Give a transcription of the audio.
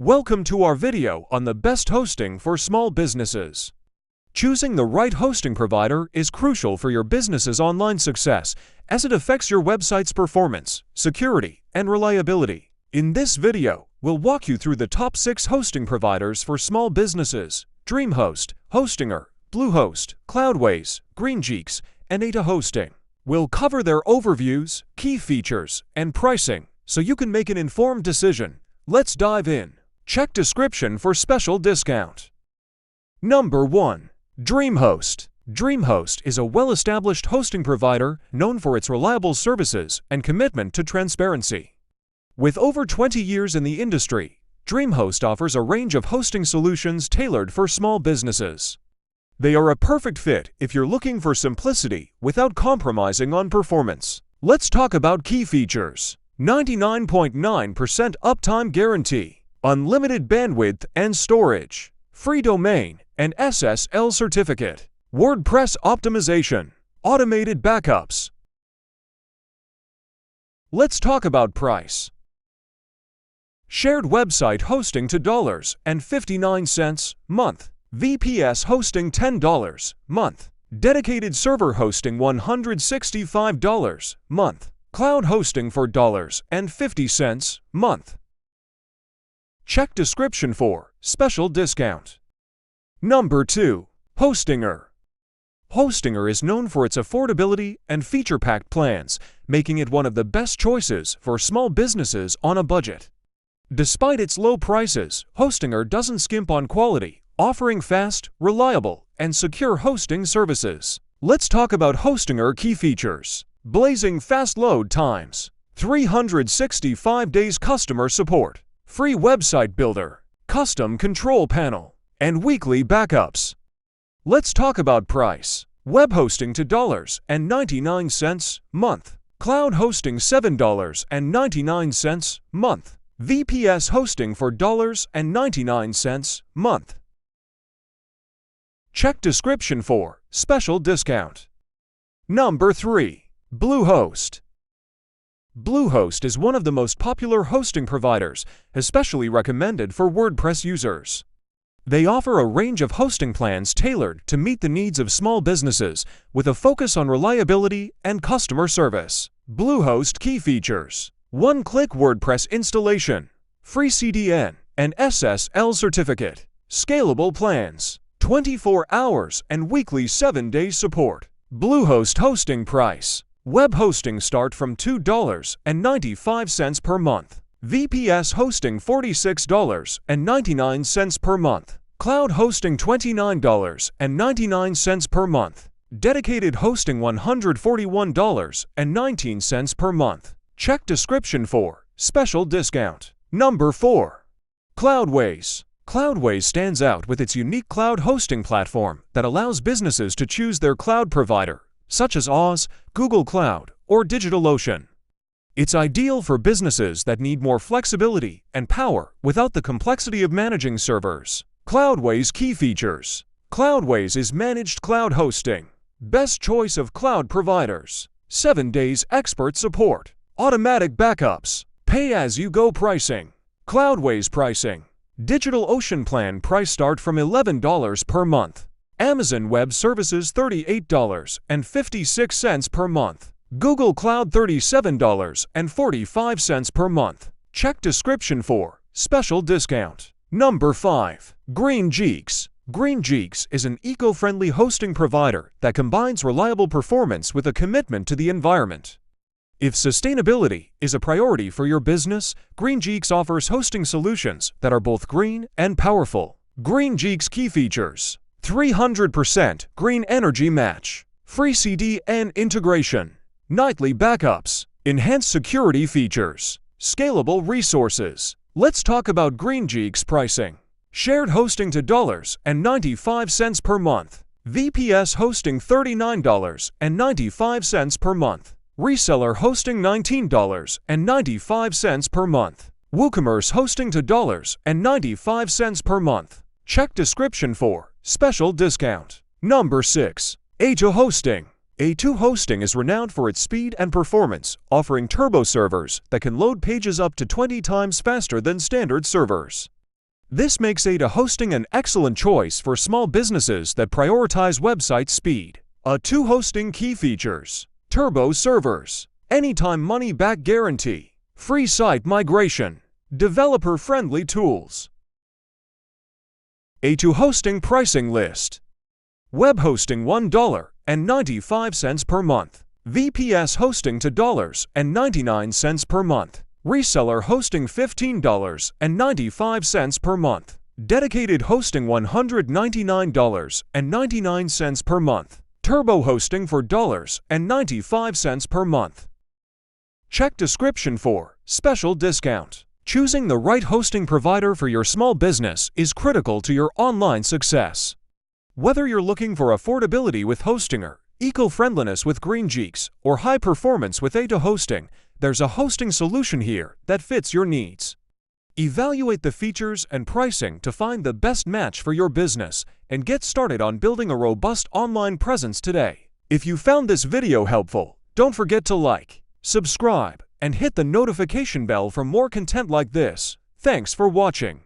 Welcome to our video on the best hosting for small businesses. Choosing the right hosting provider is crucial for your business's online success as it affects your website's performance, security, and reliability. In this video, we'll walk you through the top 6 hosting providers for small businesses: DreamHost, Hostinger, BlueHost, Cloudways, GreenGeeks, and Ada Hosting. We'll cover their overviews, key features, and pricing so you can make an informed decision. Let's dive in. Check description for special discount. Number 1. DreamHost. DreamHost is a well-established hosting provider known for its reliable services and commitment to transparency. With over 20 years in the industry, DreamHost offers a range of hosting solutions tailored for small businesses. They are a perfect fit if you're looking for simplicity without compromising on performance. Let's talk about key features. 99.9% uptime guarantee, unlimited bandwidth and storage, free domain and SSL certificate, WordPress optimization, automated backups. Let's talk about price. Shared website hosting to $0.59 month. VPS hosting $10 month. Dedicated server hosting $165 month. Cloud hosting for $0.50 month. Check description for special discount. Number 2. Hostinger. Hostinger is known for its affordability and feature-packed plans, making it one of the best choices for small businesses on a budget. Despite its low prices, Hostinger doesn't skimp on quality, offering fast, reliable, and secure hosting services. Let's talk about Hostinger key features. Blazing fast load times, 365 days customer support, free website builder, custom control panel, and weekly backups. Let's talk about price. Web hosting to $0.99 month. Cloud hosting $7.99 month. VPS hosting for $0.99 month. Check description for special discount. Number 3. BlueHost. BlueHost is one of the most popular hosting providers, especially recommended for WordPress users. They offer a range of hosting plans tailored to meet the needs of small businesses with a focus on reliability and customer service. BlueHost key features: one-click WordPress installation, free CDN and SSL certificate, scalable plans, 24 hours and weekly 7-day support. BlueHost hosting price. Web hosting start from $2.95 per month. VPS hosting $46.99 per month. Cloud hosting $29.99 per month. Dedicated hosting $141.19 per month. Check description for special discount. Number 4. Cloudways. Cloudways stands out with its unique cloud hosting platform that allows businesses to choose their cloud provider, such as Oz, Google Cloud, or DigitalOcean. It's ideal for businesses that need more flexibility and power without the complexity of managing servers. Cloudways key features. Cloudways is managed cloud hosting. Best choice of cloud providers. 7 days expert support. Automatic backups. Pay-as-you-go pricing. Cloudways pricing. DigitalOcean plan price start from $11 per month. Amazon Web Services $38.56 per month. Google Cloud $37.45 per month. Check description for special discount. Number 5. GreenGeeks. GreenGeeks is an eco-friendly hosting provider that combines reliable performance with a commitment to the environment. If sustainability is a priority for your business, GreenGeeks offers hosting solutions that are both green and powerful. GreenGeeks key features: 300% green energy match, free CDN integration, nightly backups, enhanced security features, scalable resources. Let's talk about GreenGeeks pricing. Shared hosting to $0.95 per month. VPS hosting $39.95 per month. Reseller hosting $19.95 per month. WooCommerce hosting to $0.95 per month. Check description for special discount. Number 6. Ada Hosting. A2 Hosting is renowned for its speed and performance, offering turbo servers that can load pages up to 20 times faster than standard servers. This makes A2 Hosting an excellent choice for small businesses that prioritize website speed. A2 Hosting key features: turbo servers, anytime money-back guarantee, free site migration, developer-friendly tools. A2 Hosting pricing list. Web hosting $1.95 per month. VPS hosting $2.99 per month. Reseller hosting $15.95 per month. Dedicated hosting $199.99 per month. Turbo hosting for $0.95 per month. Check description for special discount. Choosing the right hosting provider for your small business is critical to your online success. Whether you're looking for affordability with Hostinger, eco-friendliness with GreenGeeks, or high performance with A2 Hosting, there's a hosting solution here that fits your needs. Evaluate the features and pricing to find the best match for your business and get started on building a robust online presence today. If you found this video helpful, don't forget to like, subscribe, and hit the notification bell for more content like this. Thanks for watching.